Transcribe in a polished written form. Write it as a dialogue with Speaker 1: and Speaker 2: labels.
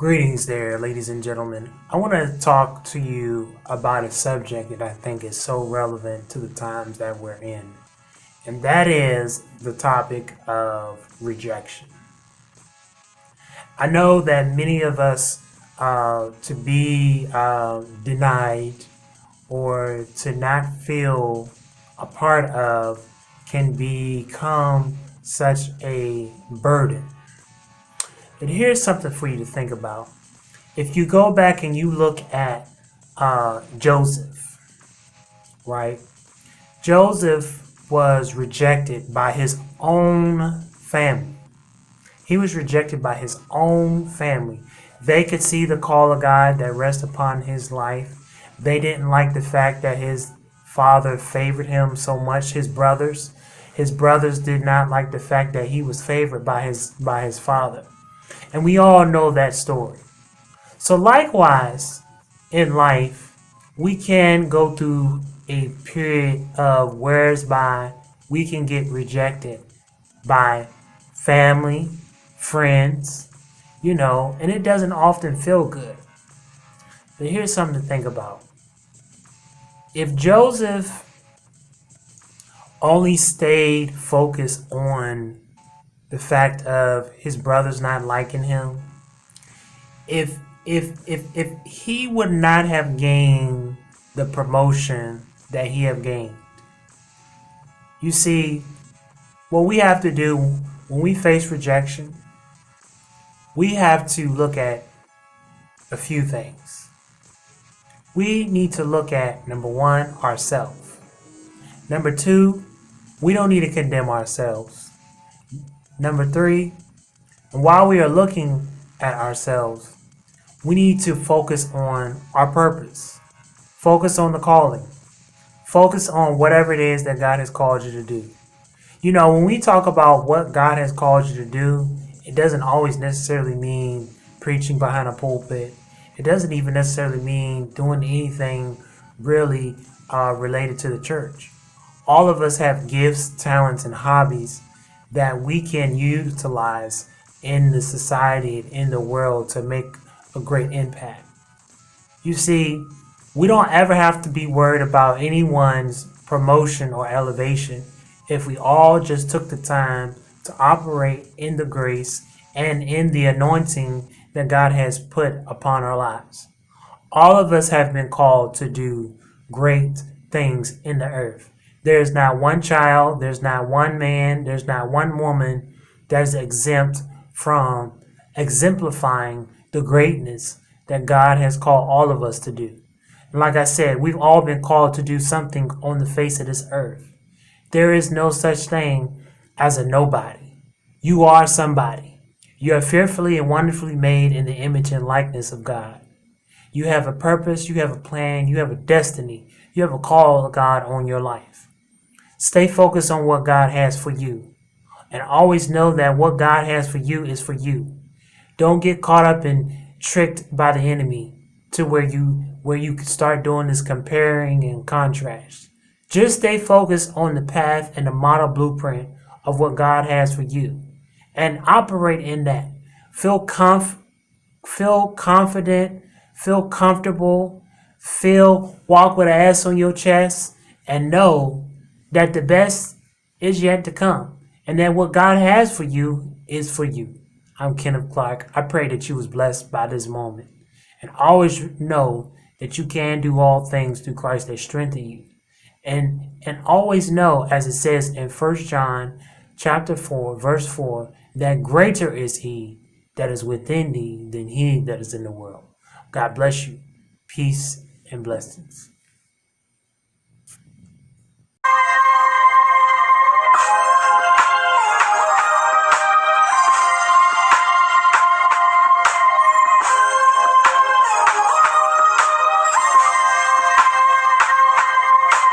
Speaker 1: Greetings there, ladies and gentlemen. I want to talk to you about a subject that I think is so relevant to the times that we're in, and that is the topic of rejection. I know that many of us, to be denied or to not feel a part of can become such a burden. And here's something for you to think about. If you go back and you look at Joseph, right? Joseph was rejected by his own family. He was rejected by his own family. They could see the call of God that rests upon his life. They didn't like the fact that his father favored him so much. His brothers did not like the fact that he was favored by his father. And we all know that story. So likewise, in life, we can go through a period of whereby we can get rejected by family, friends, and it doesn't often feel good. But here's something to think about. If Joseph only stayed focused on the fact of his brothers not liking him, if he would not have gained the promotion that he have gained. You see, what we have to do when we face rejection, we have to look at a few things. We need to look at, number one, ourselves. Number two, we don't need to condemn ourselves. Number three, and while we are looking at ourselves, we need to focus on our purpose. Focus on the calling. Focus on whatever it is that God has called you to do. When we talk about what God has called you to do, it doesn't always necessarily mean preaching behind a pulpit. It doesn't even necessarily mean doing anything really related to the church. All of us have gifts, talents, and hobbies that we can utilize in the society and in the world to make a great impact. You see, we don't ever have to be worried about anyone's promotion or elevation if we all just took the time to operate in the grace and in the anointing that God has put upon our lives. All of us have been called to do great things in the earth. There's not one child, there's not one man, there's not one woman that is exempt from exemplifying the greatness that God has called all of us to do. And like I said, we've all been called to do something on the face of this earth. There is no such thing as a nobody. You are somebody. You are fearfully and wonderfully made in the image and likeness of God. You have a purpose, you have a plan, you have a destiny, you have a call of God on your life. Stay focused on what God has for you. And always know that what God has for you is for you. Don't get caught up and tricked by the enemy to where you can start doing this comparing and contrast. Just stay focused on the path and the model blueprint of what God has for you and operate in that. Feel confident, feel comfortable, walk with an S on your chest, and know that the best is yet to come and that what God has for you is for you. I'm Kenneth Clark. I pray that you was blessed by this moment. And always know that you can do all things through Christ that strengthen you. And always know, as it says in 1 John chapter 4, verse 4, that greater is he that is within thee than he that is in the world. God bless you. Peace and blessings.